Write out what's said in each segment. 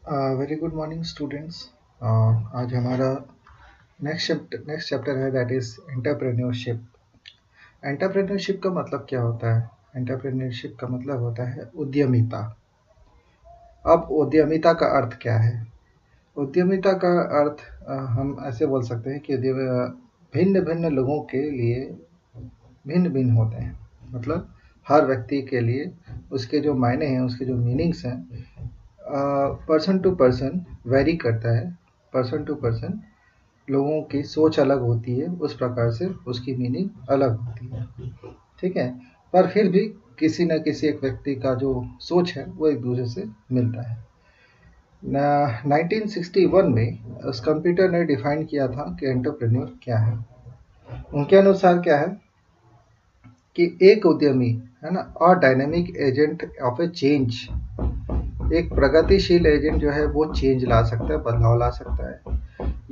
Very good morning students. आज हमारा next chapter है, दैट इज एंटरप्रेन्योरशिप। एंटरप्रेन्योरशिप का मतलब क्या होता है? एंटरप्रेन्योरशिप का मतलब होता है उद्यमिता। अब उद्यमिता का अर्थ क्या है? उद्यमिता का अर्थ हम ऐसे बोल सकते हैं कि भिन्न भिन्न लोगों के लिए भिन्न भिन्न होते हैं। मतलब हर व्यक्ति के लिए उसके जो मायने हैं, उसके जो मीनिंग्स हैं, पर्सन टू पर्सन वेरी करता है। पर्सन टू पर्सन लोगों की सोच अलग होती है, उस प्रकार से उसकी मीनिंग अलग होती है। ठीक है, पर फिर भी किसी न किसी एक व्यक्ति का जो सोच है वो एक दूसरे से मिलता है। 1961 में उस कंप्यूटर ने डिफाइन किया था कि एंटरप्रेन्योर क्या है। उनके अनुसार क्या है कि एक उद्यमी है ना, और dynamic agent of A change. एक प्रगतिशील एजेंट जो है वो चेंज ला सकता है, बदलाव ला सकता है।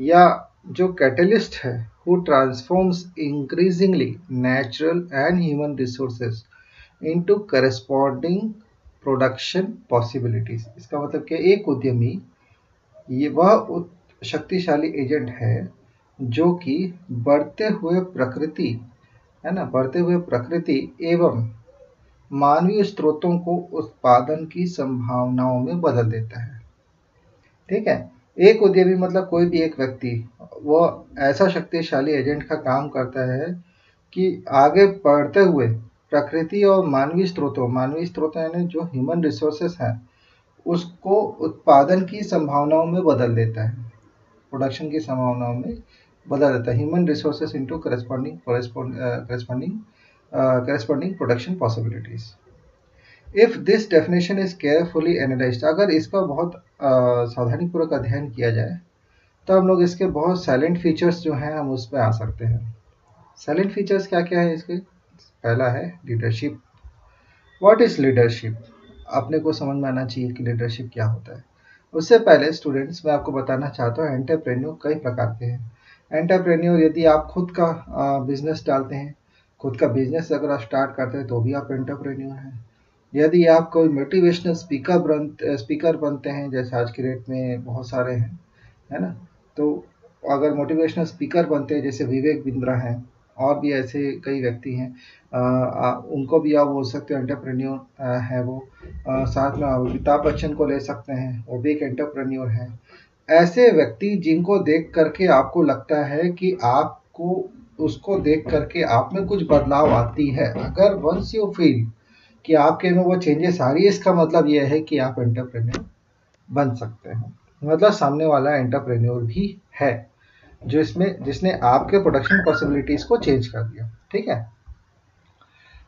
या जो कैटलिस्ट है, who transforms increasingly natural and human resources into corresponding production possibilities। इसका मतलब कि एक उद्यमी ये वह शक्तिशाली एजेंट है जो कि बढ़ते हुए प्रकृति है ना, बढ़ते हुए प्रकृति एवं मानवीय स्रोतों को उत्पादन की संभावनाओं में बदल देता है। ठीक है, एक उद्यमी मतलब कोई भी एक व्यक्ति, वो ऐसा शक्तिशाली एजेंट का काम करता है कि आगे बढ़ते हुए प्रकृति और मानवीय स्रोतों यानी जो ह्यूमन रिसोर्सेस हैं, उसको उत्पादन की संभावनाओं में बदल देता है, प्रोडक्शन की संभावनाओं में बदल देता है। Human resources into corresponding production possibilities. If this definition is carefully analysed, अगर इसका बहुत सावधानीपूर्वक अध्ययन किया जाए तो हम लोग इसके बहुत साइलेंट फीचर्स जो हैं हम उस पर आ सकते हैं। साइलेंट फीचर्स क्या क्या है इसके? पहला है लीडरशिप। What is leadership? अपने को समझ में आना चाहिए कि लीडरशिप क्या होता है। उससे पहले स्टूडेंट्स, मैं आपको बताना चाहता हूँ एंटरप्रेन्योर कई प्रकार के हैं। एंटरप्रेन्योर, यदि आप खुद का बिजनेस डालते हैं, खुद का बिजनेस अगर आप स्टार्ट करते हैं तो भी आप एंटरप्रेन्योर हैं। यदि आप कोई मोटिवेशनल स्पीकर बनते हैं, जैसे आज की डेट में बहुत सारे हैं, है ना, तो अगर मोटिवेशनल स्पीकर बनते हैं, जैसे विवेक बिंद्रा हैं, और भी ऐसे कई व्यक्ति हैं, उनको भी आप बोल सकते हो एंटरप्रेन्योर है वो। साथ में अमिताभ बच्चन को ले सकते हैं, वो भी एक एंटरप्रेन्योर है। ऐसे व्यक्ति जिनको देख करके आपको लगता है कि आपको उसको देख करके आप में कुछ बदलाव आती है, अगर वंस यू फील कि आपके में वो चेंजेस आ रही है, इसका मतलब ये है कि आप एंटरप्रेन्योर बन सकते हैं। मतलब सामने वाला एंटरप्रेन्योर भी है जो इसमें जिसने आपके प्रोडक्शन पॉसिबिलिटीज को चेंज कर दिया। ठीक है,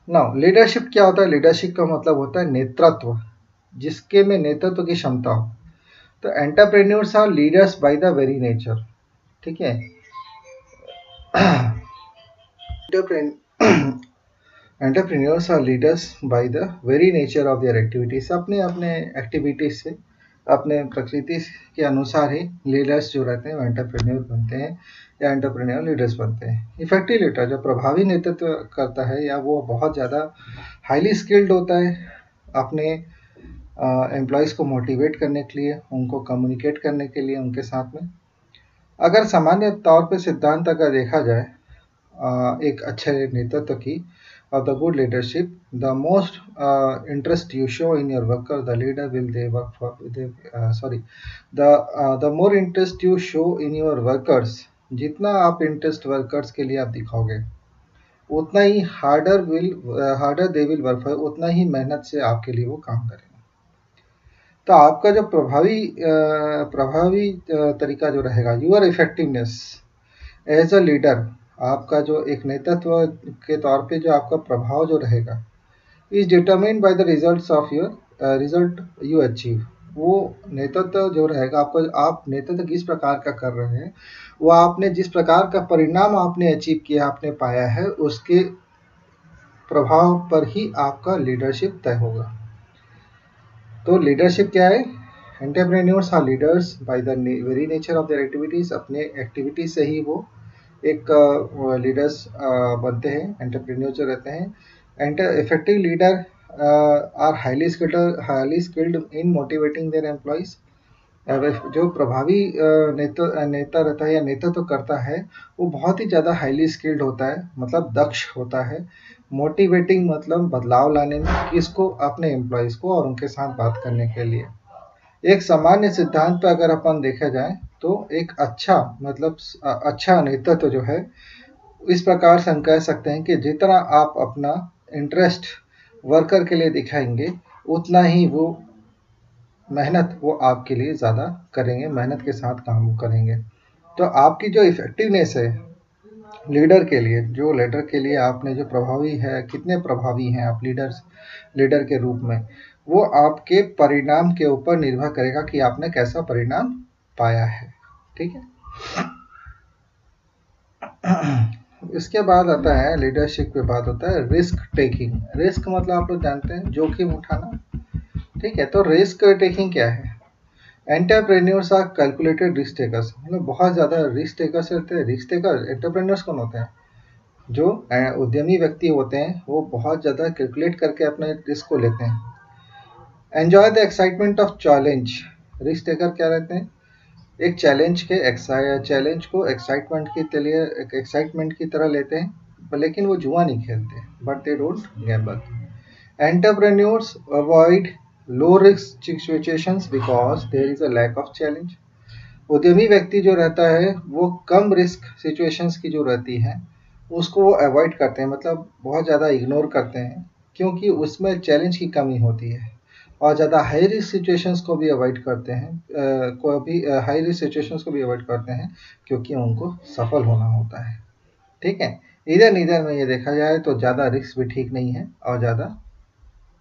नाउ लीडरशिप क्या होता है? लीडरशिप का मतलब होता है नेतृत्व, जिसके में नेतृत्व की क्षमता हो। तो entrepreneurs are leaders by the very nature. ठीक है, entrepreneurs are leaders by the very nature of their activities. अपने अपने एक्टिविटीज से, अपने प्रकृति के अनुसार ही लीडर्स जो रहते हैं वो एंटरप्रेन्योर बनते हैं या एंटरप्रेन्योर लीडर्स बनते हैं। इफेक्टिव लीडर जो प्रभावी नेतृत्व करता है, या वो बहुत ज़्यादा हाईली स्किल्ड होता है अपने एम्प्लॉयज़ को मोटिवेट करने के लिए, उनको कम्युनिकेट करने के लिए उनके साथ में। अगर सामान्य तौर पे सिद्धांत अगर देखा जाए एक अच्छे नेतृत्व की, of the good leadership, the most interest you show in your worker, the leader will they work for. The more interest you show in your workers, जितना आप इंटरेस्ट वर्कर्स के लिए आप दिखाओगे, उतना ही harder they will work for, उतना ही मेहनत से आपके लिए वो काम करेंगे। तो आपका जो प्रभावी तरीका जो रहेगा, your effectiveness as a leader, आपका जो एक नेतृत्व के तौर पे जो आपका प्रभाव जो रहेगा, is determined by the result you achieve. वो नेतृत्व जो रहेगा, आपको आप नेतृत्व किस प्रकार का कर रहे हैं, वो आपने जिस प्रकार का परिणाम आपने अचीव किया, आपने पाया है, उसके प्रभाव पर ही आपका लीडरशिप तय होगा। तो लीडरशिप क्या है? Entrepreneurs are leaders by the very nature of their activities. अपने एक्टिविटीज से ही वो एक लीडर्स बनते हैं, एंटरप्रेन्योर जो रहते हैं। Effective leader are highly skilled in motivating their employees. जो प्रभावी नेता रहता है या नेतृत्व तो करता है, वो बहुत ही ज़्यादा हाईली स्किल्ड होता है, मतलब दक्ष होता है। मोटिवेटिंग मतलब बदलाव लाने में किसको, अपने एम्प्लॉयज़ को और उनके साथ बात करने के लिए। एक सामान्य सिद्धांत पे अगर अपन देखा जाए तो एक अच्छा मतलब अच्छा नेतृत्व जो है, इस प्रकार से हम कह सकते हैं कि जितना आप अपना इंटरेस्ट वर्कर के लिए दिखाएंगे, उतना ही वो मेहनत वो आपके लिए ज़्यादा करेंगे, मेहनत के साथ काम करेंगे। तो आपकी जो इफ़ेक्टिवनेस है लीडर के लिए, जो लीडर के लिए आपने जो प्रभावी है, कितने प्रभावी हैं आप लीडर के रूप में, वो आपके परिणाम के ऊपर निर्भर करेगा कि आपने कैसा परिणाम पाया है। ठीक है। इसके बाद आता है लीडरशिप के बाद होता है रिस्क टेकिंग। रिस्क मतलब आप लोग जानते हैं जोखिम उठाना। ठीक है, तो रिस्क टेकिंग क्या है? Entrepreneurs are calculated risk takers, मतलब बहुत ज़्यादा रिस्क टेकर्स रहते हैं। रिस्क टेकर एंटरप्रेन्योर्स कौन होते हैं? जो उद्यमी व्यक्ति होते हैं, वो बहुत ज़्यादा कैलकुलेट करके अपने रिस्क को लेते हैं। Enjoy the excitement of challenge. Risk taker क्या रहते हैं? एक चैलेंज को एक्साइटमेंट की तरह लेते हैं, लेकिन वो जुआ नहीं खेलते, but they don't gamble. Entrepreneurs avoid low risk situations because there is a lack of challenge. उद्यमी व्यक्ति जो रहता है, वो कम रिस्क सिचुएशंस की जो रहती है उसको वो अवॉइड करते हैं, मतलब बहुत ज़्यादा इग्नोर करते हैं, क्योंकि उसमें चैलेंज की कमी होती है। और ज़्यादा हाई रिस्क सिचुएशंस को भी अवॉइड करते हैं, हाई रिस्क सिचुएशंस को भी अवॉइड करते हैं, क्योंकि उनको सफल होना होता है। ठीक है, इधर इधर में ये देखा जाए तो ज़्यादा रिस्क भी ठीक नहीं है, और ज़्यादा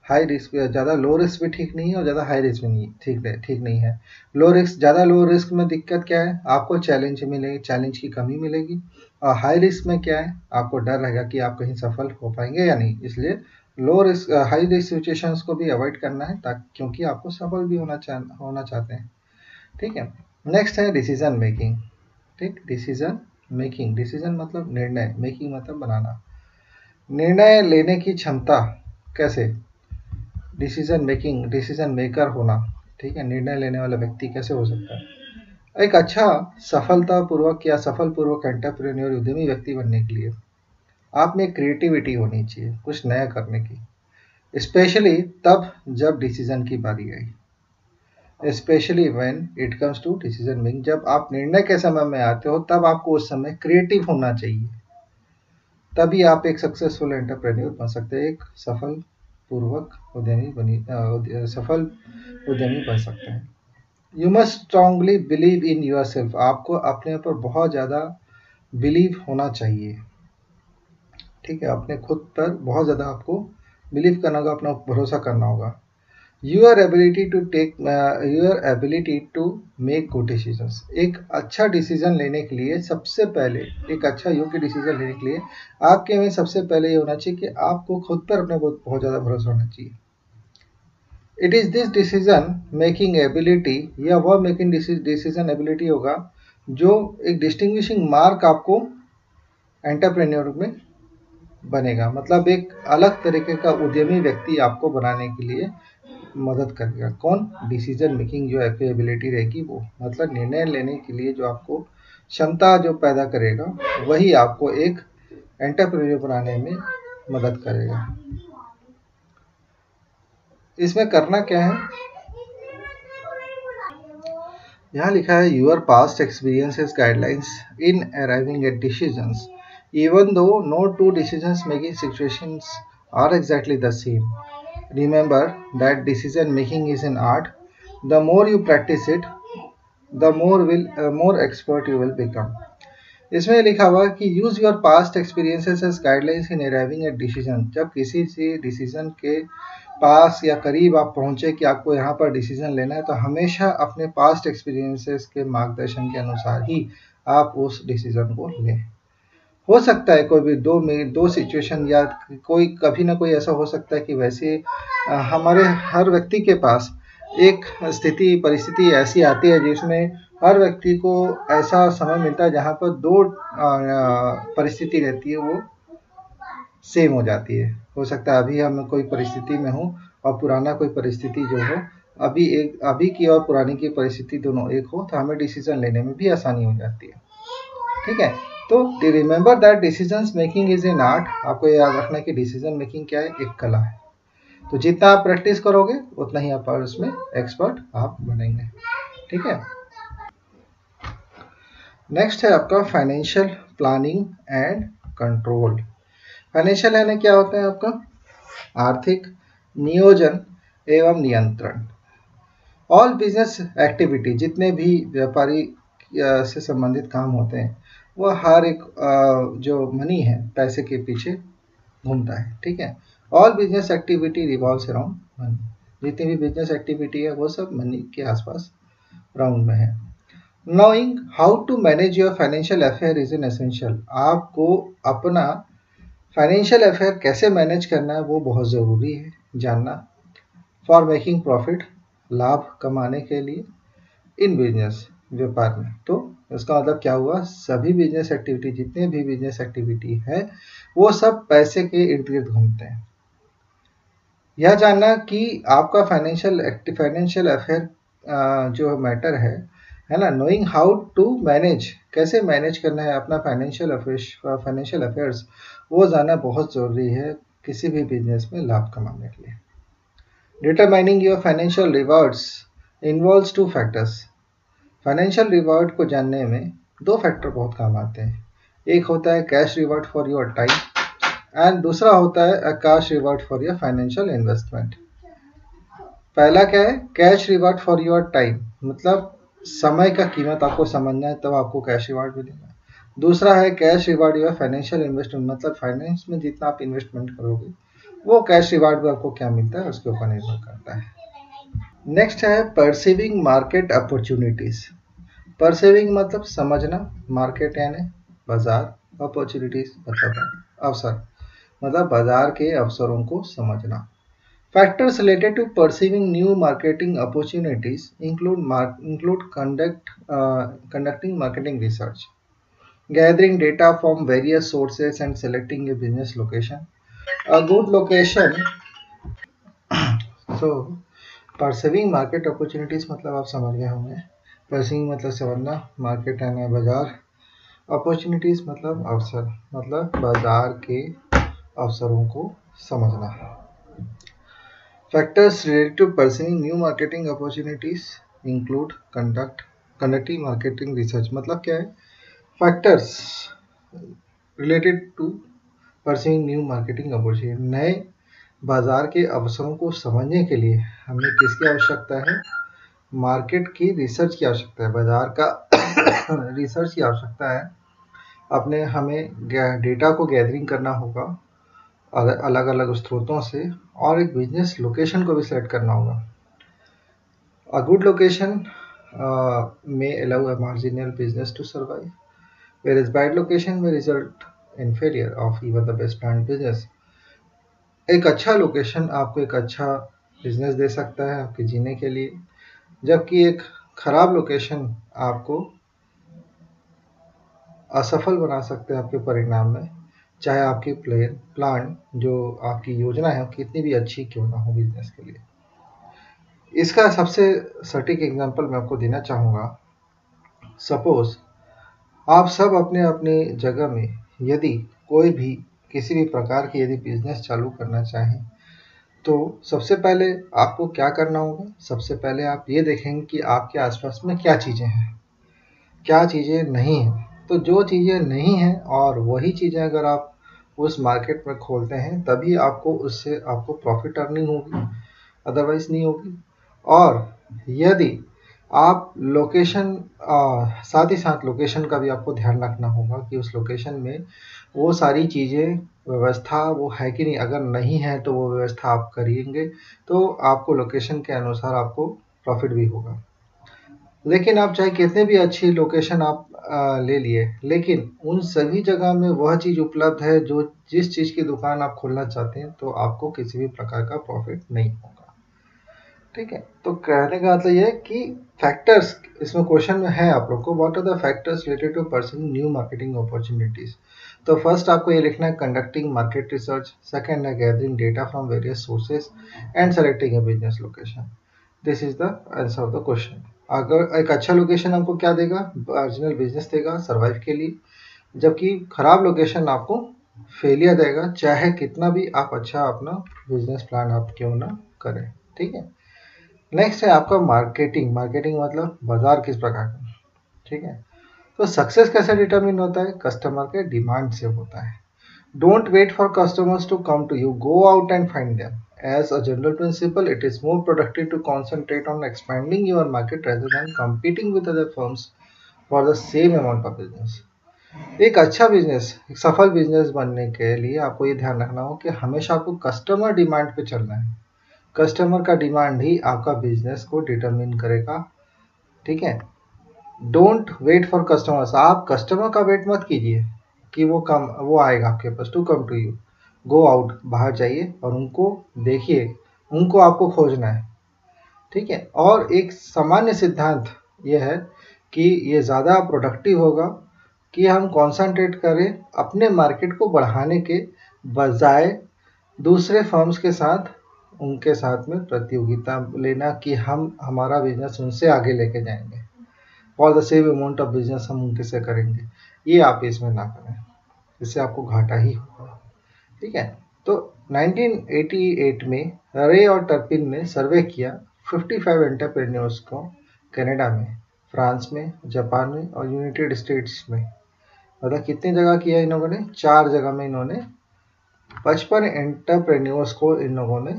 हाई रिस्क, ज़्यादा लो रिस्क भी ठीक नहीं है, और ज़्यादा हाई रिस्क भी नहीं ठीक नहीं है। ज़्यादा लो रिस्क में दिक्कत क्या है? आपको चैलेंज मिलेगी, चैलेंज की कमी मिलेगी। और हाई रिस्क में क्या है? आपको डर रहेगा कि आप कहीं सफल हो पाएंगे या नहीं। इसलिए हाई रिस्क सिचुएशंस को भी अवॉइड करना है, ताकि क्योंकि आपको सफल भी होना चाहते हैं। ठीक है। नेक्स्ट है डिसीजन मेकिंग। ठीक, डिसीजन मतलब निर्णय, मेकिंग मतलब बनाना, निर्णय लेने की क्षमता। कैसे? डिसीजन मेकर होना। ठीक है, निर्णय लेने वाला व्यक्ति कैसे हो सकता है? एक अच्छा सफलपूर्वक एंटरप्रेन्योर उद्यमी व्यक्ति बनने के लिए आप में क्रिएटिविटी होनी चाहिए, कुछ नया करने की, स्पेशली तब जब डिसीजन की बारी आई। Specially when it comes to decision making, जब आप निर्णय के समय में आते हो, तब आपको उस समय क्रिएटिव होना चाहिए, तभी आप एक सक्सेसफुल एंटरप्रेन्योर बन सकते हैं, एक सफल उद्यमी बन सकते हैं। You must strongly believe in your self, आपको अपने ऊपर बहुत ज़्यादा बिलीव होना चाहिए। ठीक है, अपने खुद पर बहुत ज़्यादा आपको बिलीव करना होगा, अपना भरोसा करना होगा। Your ability to make good decisions, एक अच्छा डिसीजन लेने के लिए सबसे पहले, एक अच्छा योग्य डिसीजन लेने के लिए आपके में सबसे पहले ये होना चाहिए कि आपको खुद पर अपने बहुत ज़्यादा भरोसा होना चाहिए। It is this decision making ability, या वह मेकिंग डिसीजन एबिलिटी होगा जो एक डिस्टिंग्विशिंग मार्क आपको एंटरप्रेन्योर में बनेगा, मतलब एक अलग तरीके का उद्यमी व्यक्ति आपको बनाने के लिए मदद करेगा। कौन? डिसीजन मेकिंग जो एबिलिटी रहेगी वो, मतलब निर्णय लेने के लिए जो आपको क्षमता जो पैदा करेगा, वही आपको एक एंटरप्रेन्योर बनाने में मदद करेगा। इसमें करना क्या है? यहाँ लिखा है your past experiences guidelines in arriving at decisions, even though no two decisions making situations are exactly the same, remember that decision making is an art. The more you practice it, the more expert you will become. इसमें लिखा हुआ कि use your past experiences as guidelines in arriving at decision, जब किसी से decision के पास या करीब आप पहुंचे कि आपको यहाँ पर डिसीजन लेना है, तो हमेशा अपने पास्ट एक्सपीरियंसेस के मार्गदर्शन के अनुसार ही आप उस डिसीजन को लें। हो सकता है कोई भी दो सिचुएशन, या कोई कभी ना कोई ऐसा हो सकता है कि वैसे हमारे हर व्यक्ति के पास एक परिस्थिति ऐसी आती है जिसमें हर व्यक्ति को ऐसा समय मिलता है जहाँ पर दो परिस्थिति रहती है, वो सेम हो जाती है। हो सकता है अभी हम कोई परिस्थिति में हो और पुराना कोई परिस्थिति जो हो अभी की और पुरानी की परिस्थिति दोनों एक हो तो हमें डिसीजन लेने में भी आसानी हो जाती है। ठीक है, तो remember that decision making is an art. आपको याद रखना कि डिसीजन मेकिंग क्या है, एक कला है। तो जितना आप प्रैक्टिस करोगे उतना ही आप उसमें एक्सपर्ट आप बनेंगे। ठीक है, नेक्स्ट है आपका financial planning and control. Financial यानी क्या होता है आपका, आर्थिक नियोजन एवं नियंत्रण। ऑल बिजनेस एक्टिविटी, जितने भी व्यापारी से संबंधित काम होते हैं, वह हर एक जो मनी है, पैसे के पीछे घूमता है। ठीक है, all business activity revolves around money. जितनी भी बिजनेस एक्टिविटी है वो सब मनी के आसपास राउंड में है। Knowing how to manage your financial affair is an essential. आपको अपना फाइनेंशियल अफेयर कैसे मैनेज करना है वो बहुत ज़रूरी है जानना। फॉर मेकिंग प्रॉफिट, लाभ कमाने के लिए, इन बिजनेस, व्यापार में। तो इसका मतलब क्या हुआ, सभी बिजनेस एक्टिविटी, जितने भी बिजनेस एक्टिविटी है वो सब पैसे के इर्द गिर्द घूमते हैं। यह जानना कि आपका फाइनेंशियल अफेयर जो मैटर है ना, नोइंग हाउ टू मैनेज, कैसे मैनेज करना है अपना फाइनेंशियल अफेयर्स, वो जानना बहुत ज़रूरी है किसी भी बिजनेस में लाभ कमाने के लिए। Determining your financial rewards involves two factors. Financial reward को जानने में दो फैक्टर बहुत काम आते हैं। एक होता है cash reward for your time and दूसरा होता है cash reward for your financial investment. पहला क्या है, cash reward for your time, मतलब समय का कीमत आपको समझना है तब आपको कैश रिवॉर्ड मिलेगा। दूसरा है cash reward your financial investment, मतलब फाइनेंस में जितना आप इन्वेस्टमेंट करोगे वो कैश रिवॉर्ड में आपको क्या मिलता है उसके ऊपर निर्भर करता है। नेक्स्ट है परसीविंग मार्केट अपॉर्चुनिटीज। परसीविंग मतलब समझना, मार्केट यानी बाजार, अपॉर्चुनिटीज मतलब अवसर, मतलब बाजार के अवसरों को समझना। Factors related to perceiving new marketing opportunities include conducting marketing research, gathering data from various sources, and selecting a business location. A good location. So, perceiving market opportunities मतलब आप समझ गए होंगे। Perceiving मतलब समझना, market यानी बाजार, opportunities मतलब अवसर, मतलब बाजार के अवसरों को समझना। Factors related to pursuing new marketing opportunities include conducting marketing research। मतलब क्या है, factors related to pursuing new marketing opportunity, नए बाजार के अवसरों को समझने के लिए हमें किसकी आवश्यकता है, मार्केट की रिसर्च की आवश्यकता है, बाजार का रिसर्च की आवश्यकता है। अपने हमें डेटा को गैदरिंग करना होगा अलग अलग स्रोतों से, और एक बिजनेस लोकेशन को भी सेलेक्ट करना होगा। A good location may allow a marginal business to survive, whereas bad location may result in failure of even the best planned business। एक अच्छा लोकेशन आपको एक अच्छा बिजनेस दे सकता है आपके जीने के लिए, जबकि एक खराब लोकेशन आपको असफल बना सकते हैं आपके परिणाम में, चाहे आपकी प्लान जो आपकी योजना है कितनी भी अच्छी क्यों ना हो बिजनेस के लिए। इसका सबसे सटीक एग्जांपल मैं आपको देना चाहूँगा। सपोज आप सब अपने अपने जगह में यदि कोई भी किसी भी प्रकार की यदि बिजनेस चालू करना चाहें तो सबसे पहले आपको क्या करना होगा, सबसे पहले आप ये देखेंगे कि आपके आसपास में क्या चीज़ें हैं, क्या चीज़ें नहीं हैं। तो जो चीज़ें नहीं हैं और वही चीज़ें अगर आप उस मार्केट में खोलते हैं तभी आपको उससे आपको प्रॉफिट अर्निंग होगी, अदरवाइज नहीं होगी। और यदि आप लोकेशन साथ ही साथ लोकेशन का भी आपको ध्यान रखना होगा कि उस लोकेशन में वो सारी चीज़ें व्यवस्था वो है कि नहीं, अगर नहीं है तो वो व्यवस्था आप करेंगे तो आपको लोकेशन के अनुसार आपको प्रॉफिट भी होगा। लेकिन आप चाहे कितने भी अच्छी लोकेशन आप ले लिए, लेकिन उन सभी जगह में वह चीज़ उपलब्ध है जो जिस चीज़ की दुकान आप खोलना चाहते हैं, तो आपको किसी भी प्रकार का प्रॉफिट नहीं होगा। ठीक है, तो कहने का मतलब ये है कि फैक्टर्स इसमें क्वेश्चन में है आप लोग को, what are the factors related to pursuing new marketing opportunities. तो फर्स्ट आपको ये लिखना है कंडक्टिंग मार्केट रिसर्च, सेकंड है gathering data from various sources and selecting a business location. This is the answer of the question. अगर एक अच्छा location हमको क्या देगा, मार्जिनल बिजनेस देगा सर्वाइव के लिए, जबकि खराब लोकेशन आपको फेलियर देगा, चाहे कितना भी आप अच्छा अपना बिजनेस प्लान आप क्यों ना करें। ठीक है, नेक्स्ट है आपका मार्केटिंग। मार्केटिंग मतलब बाजार किस प्रकार का। ठीक है, तो सक्सेस कैसे डिटरमिन होता है, कस्टमर के डिमांड से होता है। Don't wait for customers to come to you, go out and find them. As a general principle, it is more productive to concentrate on expanding your market rather than competing with other firms for the same amount of business. एक अच्छा business, एक सफल business बनने के लिए आपको ये ध्यान रखना हो कि हमेशा आपको कस्टमर डिमांड पे चलना है। कस्टमर का डिमांड ही आपका बिजनेस को डिटरमिन करेगा। ठीक है, डोंट वेट फॉर कस्टमर्स, आप कस्टमर का वेट मत कीजिए कि वो आएगा आपके पास, to come to you. Go out, बाहर जाइए और उनको देखिए, उनको आपको खोजना है। ठीक है, और एक सामान्य सिद्धांत ये है कि ये ज़्यादा प्रोडक्टिव होगा कि हम कंसंट्रेट करें अपने मार्केट को बढ़ाने के बजाय दूसरे फर्म्स के साथ, उनके साथ में प्रतियोगिता लेना कि हम हमारा बिजनेस उनसे आगे लेके जाएंगे, for the same amount of business हम उनके से करेंगे। ये आप इसमें ना करें, इससे आपको घाटा ही होगा। ठीक है, तो 1988 में रे और टर्पिन ने सर्वे किया 55 एंटरप्रेन्योर्स को, कनाडा में, फ्रांस में, जापान में और यूनाइटेड स्टेट्स में। मतलब कितनी जगह किया इन लोगों ने, 4 जगह में इन्होंने 55 एंटरप्रेन्योर्स को इन लोगों ने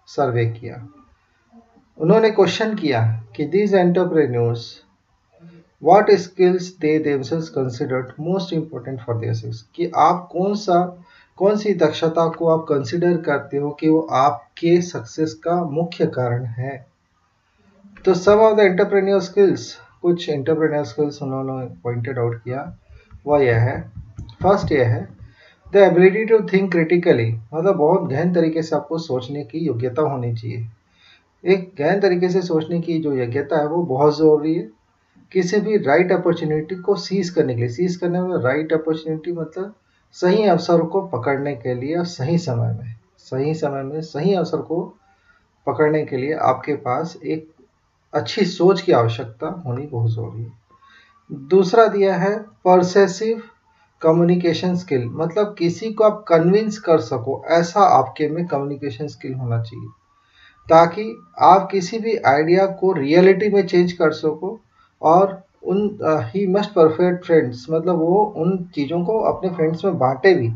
सर्वे किया। उन्होंने क्वेश्चन किया कि these entrepreneurs what skills they themselves considered most important for their success, कि आप कौन सी दक्षता को आप कंसिडर करते हो कि वो आपके सक्सेस का मुख्य कारण है। तो some of the entrepreneur skills, कुछ एंटरप्रेन्योर स्किल्स उन्होंने पॉइंटेड आउट किया, वह यह है, फर्स्ट यह है the ability to think critically, मतलब बहुत गहन तरीके से आपको सोचने की योग्यता होनी चाहिए। एक गहन तरीके से सोचने की जो योग्यता है वो बहुत ज़रूरी है किसी भी राइट अपॉर्चुनिटी को सीज करने के लिए। सीज करने में राइट अपॉर्चुनिटी मतलब सही अवसर को पकड़ने के लिए और सही समय में सही अवसर को पकड़ने के लिए आपके पास एक अच्छी सोच की आवश्यकता होनी बहुत ज़रूरी है। दूसरा दिया है परसेसिव कम्युनिकेशन स्किल, मतलब किसी को आप कन्विंस कर सको, ऐसा आपके में कम्युनिकेशन स्किल होना चाहिए ताकि आप किसी भी आइडिया को रियलिटी में चेंज कर सको। और ही मस्ट परफेक्ट फ्रेंड्स, मतलब वो उन चीज़ों को अपने फ्रेंड्स में बांटे भी,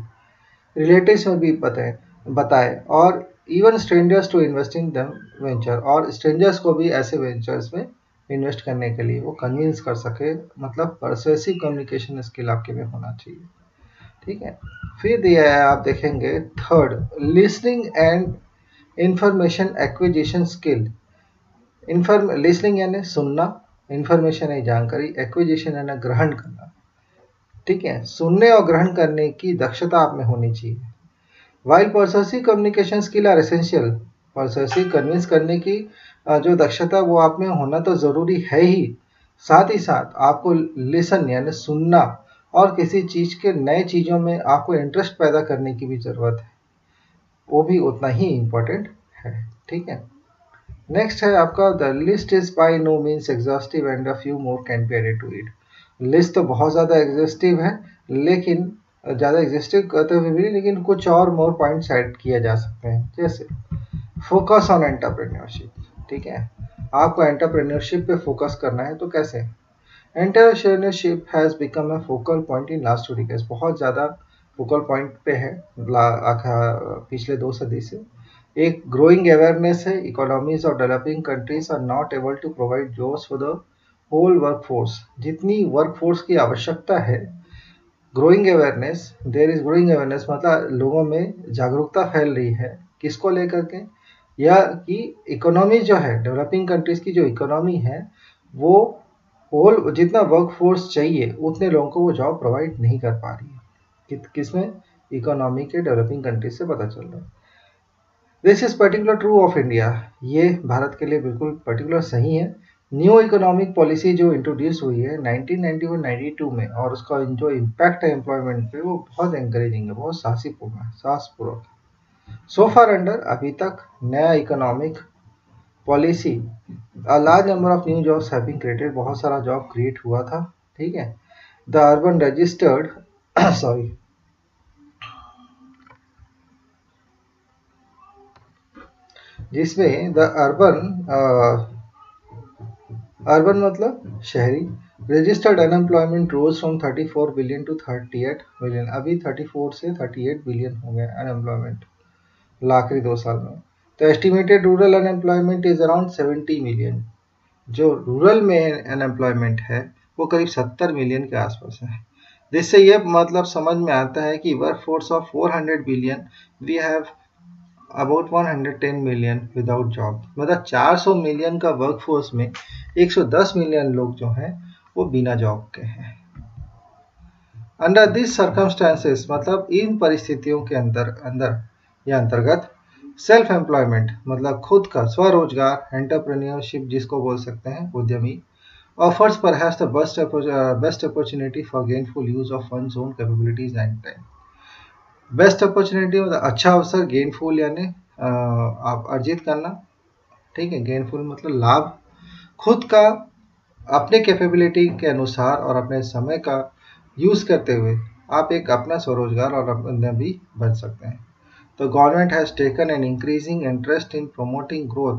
रिलेटिव्स में भी बताए और even strangers to invest in the venture, और स्ट्रेंजर्स को भी ऐसे वेंचर्स में इन्वेस्ट करने के लिए वो कन्विंस कर सके, मतलब परसुएसिव कम्युनिकेशन स्किल आपके में होना चाहिए। ठीक है, फिर दिया है आप देखेंगे third, listening and information acquisition skill. Listening यानी सुनना, इंफॉर्मेशन है जानकारी, एक्विजिशन यानी ग्रहण करना। ठीक है, सुनने और ग्रहण करने की दक्षता आप में होनी चाहिए। While persuasive communication skill are essential, persuasive convince करने की जो दक्षता वो आप में होना तो ज़रूरी है ही, साथ ही साथ आपको लिसन यानी सुनना और किसी चीज़ के नए चीज़ों में आपको इंटरेस्ट पैदा करने की भी ज़रूरत है, वो भी उतना ही इम्पोर्टेंट है। ठीक है, नेक्स्ट है आपका the list is by no means exhaustive and a few more can be added to it. List तो बहुत ज़्यादा एग्जॉस्टिव है, लेकिन ज़्यादा एग्जॉस्टिव कहते हुए भी, लेकिन कुछ और मोर पॉइंट्स ऐड किए जा सकते हैं, जैसे फोकस ऑन एंटरप्रेन्योरशिप। ठीक है, आपको एंटरप्रेन्योरशिप पे फोकस करना है, तो कैसे, entrepreneurship has become a focal point in last 2 decades, बहुत ज़्यादा फोकल पॉइंट पे है पिछले 2 सदी से। एक ग्रोइंग अवेयरनेस है, economies of developing countries are not able to provide jobs for the whole workforce, जितनी वर्कफोर्स की आवश्यकता है। Growing awareness, there is growing awareness मतलब लोगों में जागरूकता फैल रही है, किसको लेकर के, या कि इकोनॉमी जो है, डेवलपिंग कंट्रीज की जो इकोनॉमी है, वो होल जितना वर्कफोर्स चाहिए उतने लोगों को वो जॉब प्रोवाइड नहीं कर पा रही है। किसमें, इकोनॉमी के डेवलपिंग कंट्रीज से पता चल रहा है। This is particular true of India, ये भारत के लिए बिल्कुल पर्टिकुलर सही है। न्यू इकोनॉमिक पॉलिसी जो इंट्रोड्यूस हुई है 1991-92 में, और उसका जो इम्पैक्ट है एम्प्लॉयमेंट पे, वो बहुत एंकरेजिंग है, बहुत साहसीपूर्ण है, साहसपूर्वक। सो फार अंडर, अभी तक नया economic policy, a large number of new jobs have been created, बहुत सारा जॉब क्रिएट हुआ था, ठीक है। द अर्बन रजिस्टर्ड सॉरी जिसमें द अर्बन मतलब शहरी, registered unemployment rose from 34 billion to 38 billion, अभी 34 से 38 बिलियन हो गए अनएम्प्लॉयमेंट आखिरी 2 साल में। तो estimated rural unemployment is around 70 million, जो रूरल में अनएम्प्लॉयमेंट है वो करीब 70 मिलियन के आसपास है। जिससे ये मतलब समझ में आता है कि work force of 400 billion we have about 110 million without job, मतलब 400 मिलियन का वर्क फोर्स में 110 मिलियन लोग जो हैं वो बिना जॉब के हैं। अंडर दिस सर्कमस्टांसेस, मतलब इन परिस्थितियों के अंदर या अंतर्गत, सेल्फ एम्प्लॉयमेंट मतलब खुद का स्वरोजगार, एंटरप्रेन्योरशिप जिसको बोल सकते हैं उद्यमी, offers perhaps the best opportunity for gainful use of one's own capabilities and time. Best opportunity मतलब अच्छा अवसर, गेनफुल यानी आप अर्जित करना, ठीक है। गेनफुल मतलब लाभ, खुद का अपने कैपेबिलिटी के अनुसार और अपने समय का यूज करते हुए आप एक अपना स्वरोजगार और अपना भी बन सकते हैं। तो government has taken an increasing interest in promoting growth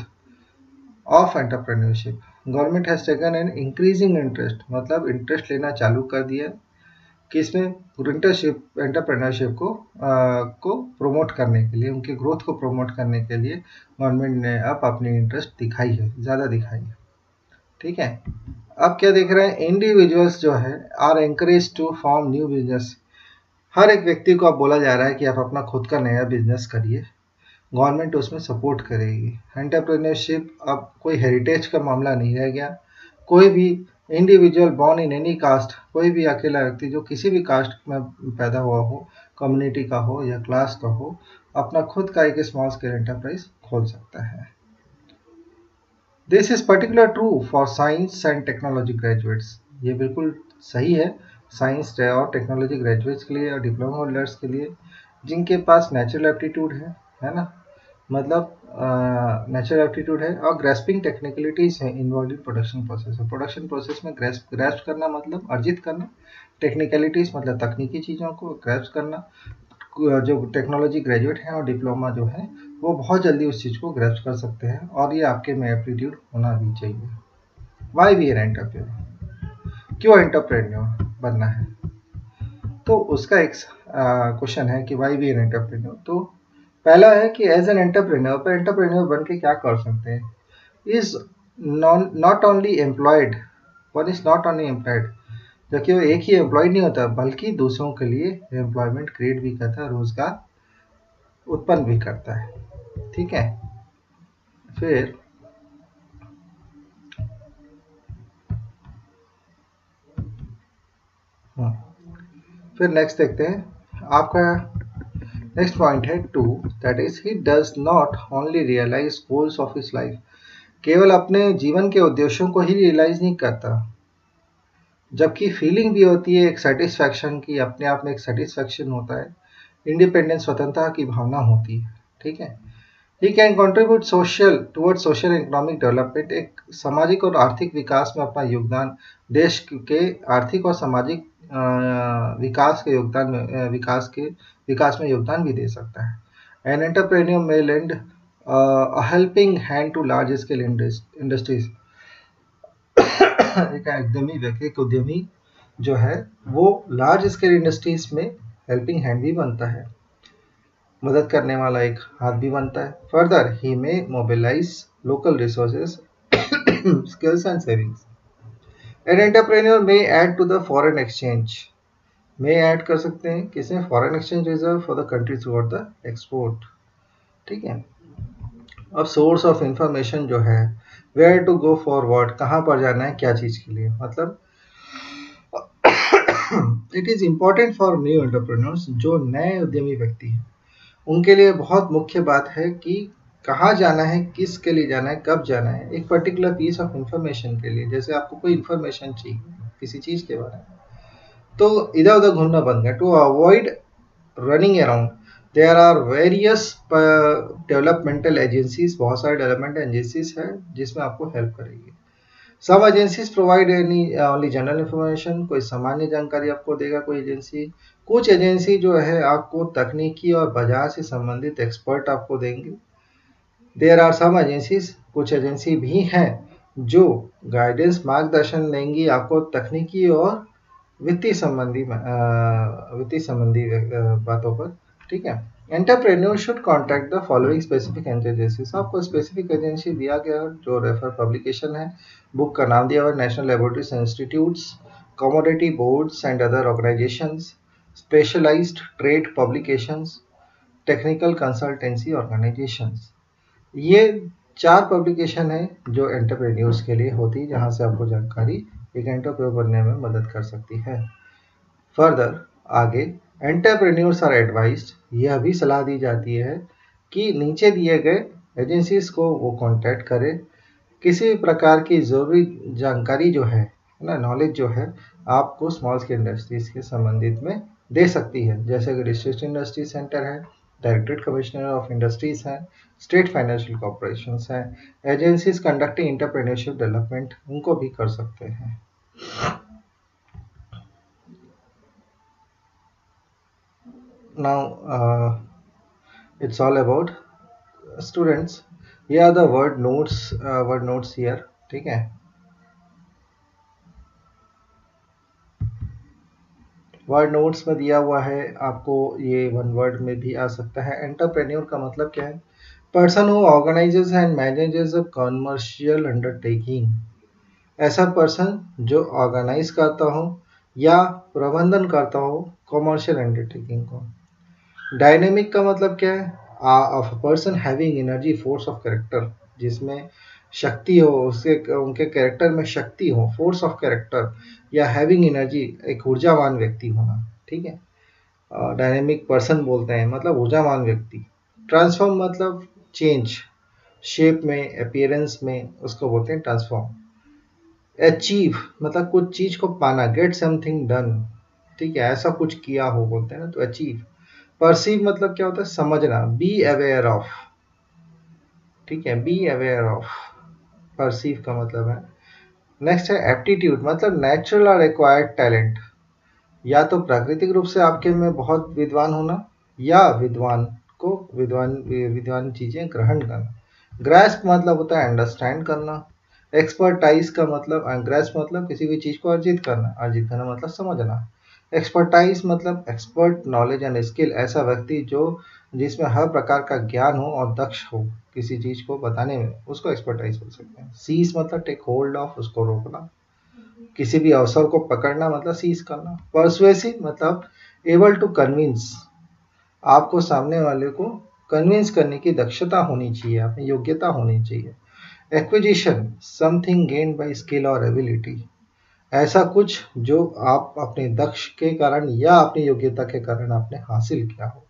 of entrepreneurship. Government has taken an increasing interest मतलब इंटरेस्ट लेना चालू कर दिया किसमें, एंटरप्रेन्योरशिप को प्रमोट करने के लिए, उनके ग्रोथ को प्रमोट करने के लिए गवर्नमेंट ने अब अपनी इंटरेस्ट दिखाई है, ज़्यादा दिखाई है, ठीक है। अब क्या देख रहे हैं, इंडिविजुअल्स जो है are encourage to form new business. हर एक व्यक्ति को अब बोला जा रहा है कि आप अपना खुद का नया बिजनेस करिए, गवर्नमेंट उसमें सपोर्ट करेगी। एंटरप्रेन्योरशिप अब कोई हेरिटेज का मामला नहीं रह गया, कोई भी individual born in any caste, कोई भी अकेला व्यक्ति जो किसी भी कास्ट में पैदा हुआ हो, कम्युनिटी का हो या क्लास का हो, अपना खुद का एक स्मॉल स्केल एंटरप्राइज खोल सकता है। This is particular true for science and technology graduates, ये बिल्कुल सही है साइंस और टेक्नोलॉजी ग्रेजुएट्स के लिए और डिप्लोमा होल्डर्स के लिए जिनके पास नेचुरल एप्टीट्यूड है ना, मतलब नेचुरल एप्टीट्यूड है और ग्रेस्पिंग टेक्निकलिटीज है involve in production process. Production process में ग्रेस्प करना मतलब अर्जित करना, टेक्निकलिटीज मतलब तकनीकी चीज़ों को ग्रेस्प करना। जो टेक्नोलॉजी ग्रेजुएट हैं और डिप्लोमा जो है वो बहुत जल्दी उस चीज़ को ग्रेस्प कर सकते हैं और ये आपके में एप्टीट्यूड होना भी चाहिए। वाई वी आर एंटरप्रेन्योर, क्यों एंटरप्रेन्योर बनना है, तो उसका एक क्वेश्चन है कि वाई वी आर एंटरप्रेन्योर। तो पहला है कि एज एन एंटरप्रेन्योर, पर एंटरप्रेन्योर बन के क्या कर सकते हैं, is not only employed, one is not only employed, जबकि वो एक ही एम्प्लॉयड नहीं होता बल्कि दूसरों के लिए एम्प्लॉयमेंट क्रिएट भी करता है, रोजगार उत्पन्न भी करता है, ठीक है। फिर नेक्स्ट देखते हैं, आपका नेक्स्ट पॉइंट है 2, that is he does not only realize goals of his life, केवल अपने जीवन के उद्देश्यों को ही रियलाइज नहीं करता, जबकि फीलिंग भी होती है एक सेटिस्फैक्शन की, अपने आप में एक सेटिस्फैक्शन होता है, इंडिपेंडेंस स्वतंत्रता की भावना होती है, ठीक है। He can contribute toward social and economic development, एक सामाजिक और आर्थिक विकास में अपना योगदान, देश के आर्थिक और सामाजिक विकास के योगदान में विकास में योगदान भी दे सकता है। An entrepreneur may lend a helping hand to large scale industries, एक उद्यमी जो है वो लार्ज स्केल इंडस्ट्रीज में हेल्पिंग हैंड भी बनता है, मदद करने वाला एक हाथ भी बनता है। Further he may mobilize local resources, skills and savings. An entrepreneur may add to the foreign exchange, में ऐड कर सकते हैं किसमें, foreign exchange reserve for the country through the export, ठीक है। अब सोर्स ऑफ इंफॉर्मेशन जो है, वेयर टू गो फॉरवर्ड, कहाँ पर जाना है क्या चीज़ के लिए, मतलब it is important for new entrepreneurs, जो नए उद्यमी व्यक्ति हैं उनके लिए बहुत मुख्य बात है कि कहाँ जाना है, किसके लिए जाना है, कब जाना है, एक पर्टिकुलर पीस ऑफ इंफॉर्मेशन के लिए। जैसे आपको कोई इंफॉर्मेशन चाहिए किसी चीज़ के बारे में तो इधर उधर घूमना बंद कर, to avoid running around, there are various developmental agencies, बहुत सारे डेवलपमेंट एजेंसीज हैं जिसमें आपको हेल्प करेगी। Some agencies provide any only general information, कोई सामान्य जानकारी आपको देगा कोई एजेंसी। कुछ एजेंसी जो है आपको तकनीकी और बाजार से संबंधित एक्सपर्ट आपको देंगे। देयर आर सम एजेंसीज, कुछ एजेंसी भी हैं जो गाइडेंस मार्गदर्शन देंगी आपको तकनीकी और वित्तीय संबंधी बातों पर, ठीक है। Entrepreneur should contact the following specific agencies, आपको स्पेसिफिक एजेंसी दिया गया जो रेफर पब्लिकेशन है, बुक का नाम दिया हुआ national laboratories institutes, commodity boards and other organizations, specialized trade publications, technical consultancy organizations. ये 4 पब्लिकेशन है जो एंटरप्रेन्योर्स के लिए होती है, जहां से आपको जानकारी एक एंटरप्रेन्योर बनने में मदद कर सकती है। फर्दर आगे, एंटरप्रेन्योर्स आर एडवाइज्ड, यह भी सलाह दी जाती है कि नीचे दिए गए एजेंसीज को वो कांटेक्ट करें। किसी भी प्रकार की ज़रूरी जानकारी जो है ना, नॉलेज जो है आपको स्मॉल स्केल इंडस्ट्रीज के संबंधित में दे सकती है, जैसे कि डिस्ट्रिक्ट इंडस्ट्री सेंटर है, डायरेक्टरेट कमिश्नर ऑफ इंडस्ट्रीज है, स्टेट फाइनेंशियल कॉर्पोरेशन है, एजेंसीज कंडक्टिंग एंटरप्रेन्योरशिप डेवलपमेंट, उनको भी कर सकते हैं। Now it's all about students. Here are the word notes here, ठीक है। वर्ड नोट्स में दिया हुआ है आपको, ये वन वर्ड में भी आ सकता है। एंटरप्रेन्योर का मतलब क्या है? Person who organises and manages a commercial undertaking, ऐसा पर्सन जो ऑर्गेनाइज करता हो या प्रबंधन करता हो कमर्शियल अंडरटेकिंग को। डायनेमिक का मतलब क्या है? Of a person having energy force of character, जिसमें शक्ति हो, उसके उनके कैरेक्टर में शक्ति हो, फोर्स ऑफ कैरेक्टर, या हैविंग एनर्जी, एक ऊर्जावान व्यक्ति होना, ठीक है। डायनेमिक पर्सन बोलते हैं मतलब ऊर्जावान व्यक्ति। ट्रांसफॉर्म मतलब चेंज, शेप में, अपीयरेंस में, उसको बोलते हैं ट्रांसफॉर्म। अचीव मतलब कुछ चीज को पाना, गेट समथिंग डन, ठीक है, ऐसा कुछ किया हो बोलते हैं ना, तो अचीव। परसीव मतलब क्या होता है? समझना, बी अवेयर ऑफ, ठीक है, बी अवेयर ऑफ, परसीव का मतलब है। नेक्स्ट है एप्टीट्यूड, मतलब नेचुरल और एक्वायर्ड टैलेंट, या तो प्राकृतिक रूप से आपके में बहुत विद्वान होना, या विद्वान चीजें ग्रहण करना। ग्रैस्प मतलब होता है अंडरस्टैंड करना। एक्सपर्टाइज का मतलब, ग्रैस्प मतलब किसी भी चीज को अर्जित करना मतलब समझना। एक्सपर्टाइज मतलब एक्सपर्ट नॉलेज एंड स्किल, ऐसा व्यक्ति जो जिसमें हर प्रकार का ज्ञान हो और दक्ष हो किसी चीज को बताने में, उसको एक्सपर्टाइज बोल सकते हैं। सीज मतलब टेक होल्ड ऑफ, उसको रोकना। किसी भी अवसर को पकड़ना मतलब सीज करना। परसुएसिव मतलब एबल टू कन्विंस, आपको सामने वाले को कन्विंस करने की दक्षता होनी चाहिए, आपकी योग्यता होनी चाहिए। Acquisition something gained by skill और एबिलिटी, ऐसा कुछ जो आप अपने दक्ष के कारण या अपनी योग्यता के कारण आपने हासिल किया हो।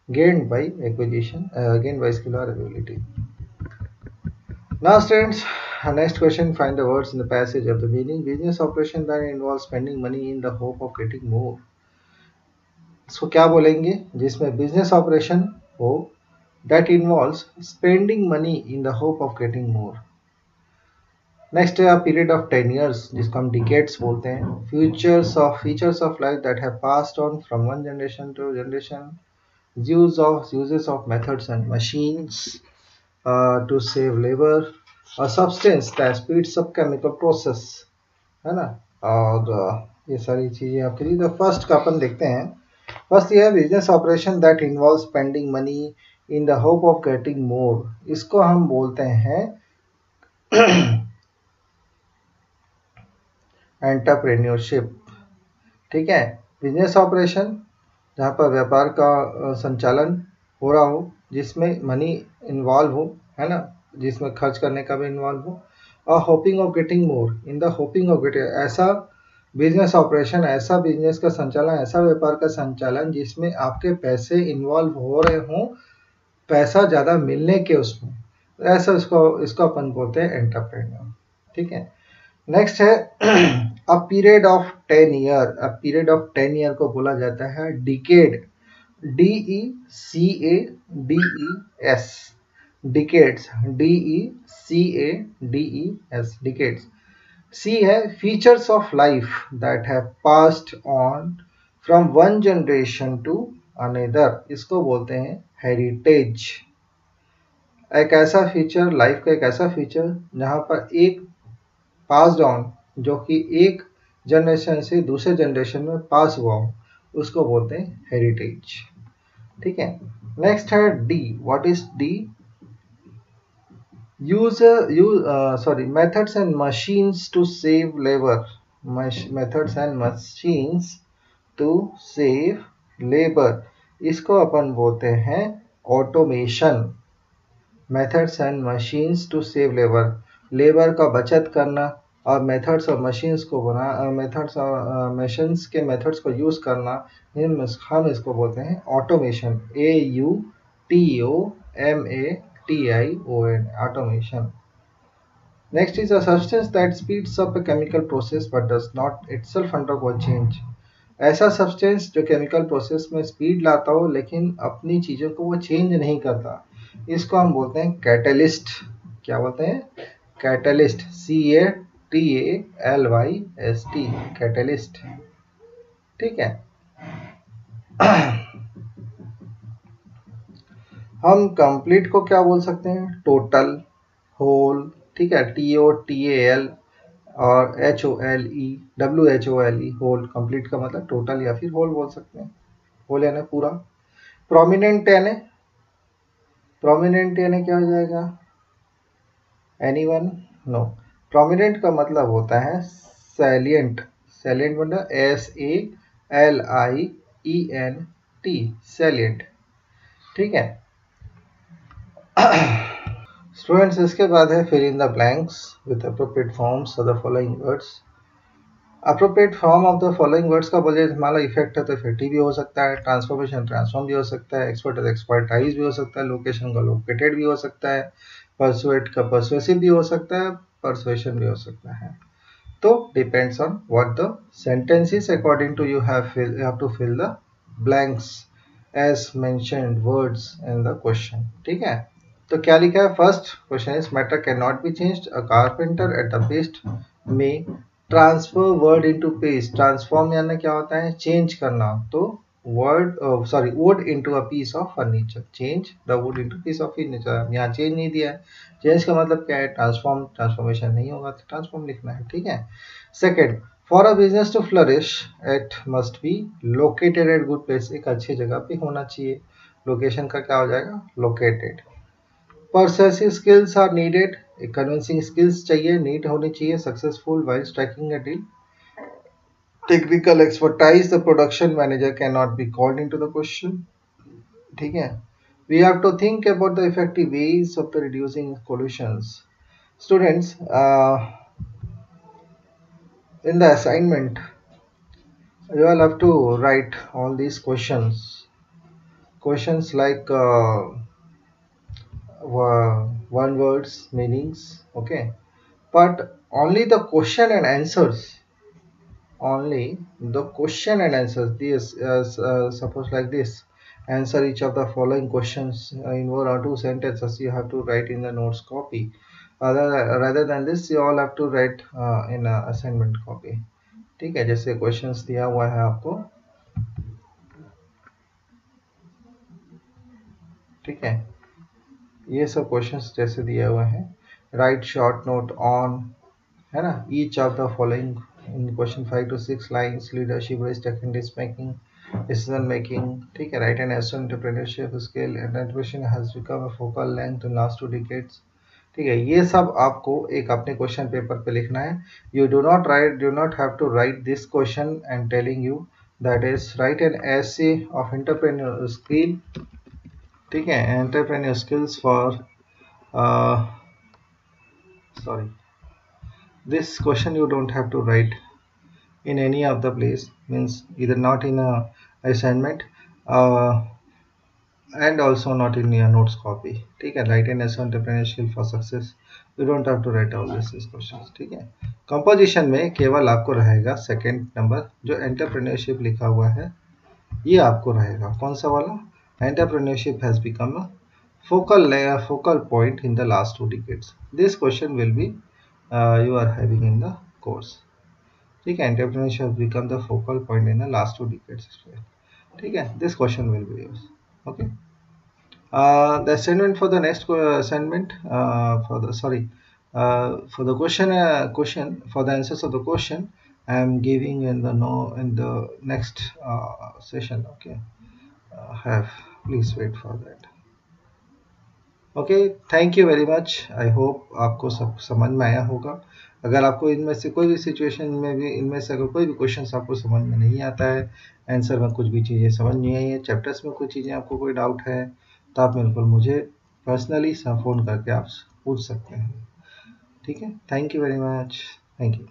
Gained by acquisition, gained by skill और ability. Now students, next question, find the words in the passage of the meaning. Business operation that involves spending money in the hope of getting more. इसको क्या बोलेंगे? जिसमें business operation हो that involves spending money in the hope of getting more. Next है period of 10 years, जिसको हम decades बोलते हैं। Features of life that have passed on from one generation to generation. uses of methods and machines to save labor, a substance that speeds up chemical process, है ना। और ये सारी चीजें आपके लिए। तो फर्स्ट का अपन देखते हैं। फर्स्ट ये है business operation that involve spending money in the hope of getting more, इसको हम बोलते हैं एंटरप्रेन्योरशिप, ठीक है। बिजनेस ऑपरेशन जहाँ पर व्यापार का संचालन हो रहा हो, जिसमें मनी इन्वॉल्व हो, है ना, जिसमें खर्च करने का भी इन्वॉल्व हो। और hopping of getting more, in the hopping of getting, ऐसा बिजनेस ऑपरेशन, ऐसा बिजनेस का संचालन, ऐसा व्यापार का संचालन जिसमें आपके पैसे इन्वॉल्व हो रहे हों, पैसा ज़्यादा मिलने के उसमें, ऐसा इसको अपन बोलते हैं एंटरप्रेन्योर, ठीक है। नेक्स्ट है a period of 10 year. A period of 10 year को बोला जाता है decade. DECADES, decades, DECADES, decades. C है features of life that have passed on from one generation to another, इसको बोलते हैं हेरिटेज। एक ऐसा फीचर, लाइफ का एक ऐसा फीचर जहाँ पर एक पास्ड ऑन, जो कि एक जनरेशन से दूसरे जनरेशन में पास हुआ हो, उसको बोलते हैं हेरिटेज। ठीक है, नेक्स्ट है D. What is D? Methods and machines to save labour, methods and machines to save labour, इसको अपन बोलते हैं automation. Methods and machines to save labour, labour का बचत करना, और मेथड्स और मशीन्स को बना, मेथड्स और मशीन्स के मेथड्स को यूज करना, हम इसको बोलते हैं automation. AUTOMATION, automation. Next is a substance that speeds up a chemical process but does not itself undergo change, ऐसा सब्सटेंस जो केमिकल प्रोसेस में स्पीड लाता हो लेकिन अपनी चीजों को वो चेंज नहीं करता, इसको हम बोलते हैं कैटलिस्ट। क्या बोलते हैं? Catalyst, CATALYST, catalyst. ठीक है। हम कंप्लीट को क्या बोल सकते हैं? Total, whole. ठीक है, TOTAL और WHOLE, होल। कंप्लीट का मतलब टोटल या फिर होल बोल सकते हैं। होल यानी पूरा। प्रोमिनेंट यानी, प्रोमिनेंट यानी क्या हो जाएगा? एनीवन? नो। प्रोमिनेंट का मतलब होता है सैलिएंट। सैलिएंट मतलब SALIENT, सैलिएंट। ठीक है। स्टूडेंट्स, इसके बाद है fill in the blanks with appropriate forms of the following words. Appropriate form of the following words का बोलिए, हमारा इफेक्ट है तो इफेक्टिव भी हो सकता है, ट्रांसफॉर्मेशन ट्रांसफॉर्म भी हो सकता है, एक्सपर्ट है एक्सपर्टाइज भी हो सकता है, लोकेशन का लोकेटेड भी हो सकता है, परसुएट का परसुएसिव भी हो सकता है, परसुएशन भी हो सकता है। तो depends on what the sentence is, according to you have to fill the blanks as mentioned words in the question. ठीक है, तो क्या लिखा है? First question is matter can not be changed, a carpenter at the best may transfer word into page. Transform यानी क्या होता है? चेंज करना। तो wood into a piece of furniture, change the wood into piece of furniture. यहाँ change नहीं दिया है, चेंज का मतलब क्या है? ट्रांसफॉर्म। ट्रांसफॉर्मेशन नहीं होगा तो ट्रांसफॉर्म लिखना है। ठीक है। Second, for a business to flourish it must be located at good place, एक अच्छी जगह पे होना चाहिए। लोकेशन का क्या हो जाएगा? Located. Persuasive skills are needed, एक कन्विंसिंग स्किल्स चाहिए, नीड होनी चाहिए। Successful while striking a deal. Technical expertise, the production manager can not be called into the question. ठीक है। We have to think about the effective ways of the reducing pollutions. Students, in the assignment you all have to write all these questions like one words meanings, okay, but only the question and answers, this suppose like this: answer each of the following questions in one or two sentences. You have to write in the notes copy. Rather than this, you all have to write in a assignment copy. ठीक है, जैसे questions दिया हुआ है आपको। ठीक है, ये सब क्वेश्चंस जैसे दिए हुए हैं। राइट शॉर्ट नोट ऑन, है ना, each of the following in question 5 to 6 lines. Leadership, risk taking, making, decision making. ठीक है, right and entrepreneurship skill and education has become a focal length in last 2 decades। ठीक है, ये सब आपको एक अपने क्वेश्चन पेपर पे लिखना है। You do not have to write this question and telling you that is write an essay of entrepreneur skill. ठीक है, entrepreneur skills for sorry, this question you don't have to write in any of the place, means either not in a assignment and also not in your notes copy. ठीक है, write an essay on entrepreneurship for success. You don't have to write all these questions. ठीक है, composition में केवल आपको रहेगा second number जो entrepreneurship लिखा हुआ है, ये आपको रहेगा कौन सा वाला, entrepreneurship has become a focal point in the last 2 decades. This question will be you are having in the course. ठीक है, entrepreneurship has become the focal point in the last 2 decades. ठीक है, this question will be used. Okay. The assignment for the next assignment for the sorry for the question for the answers of the question I am giving in the no in the next session. Okay, have please wait for that. Okay, thank you very much. I hope आपको सब समझ में आया होगा। अगर आपको इनमें से कोई भी सिचुएशन में भी इनमें से अगर कोई भी क्वेश्चन आपको समझ में नहीं आता है, आंसर में कुछ भी चीज़ें समझ नहीं आई है, चैप्टर्स में कुछ चीज़ें आपको कोई डाउट है, तो आप बिल्कुल मुझे पर्सनली फ़ोन करके आप पूछ सकते हैं। ठीक है, thank you very much, thank you.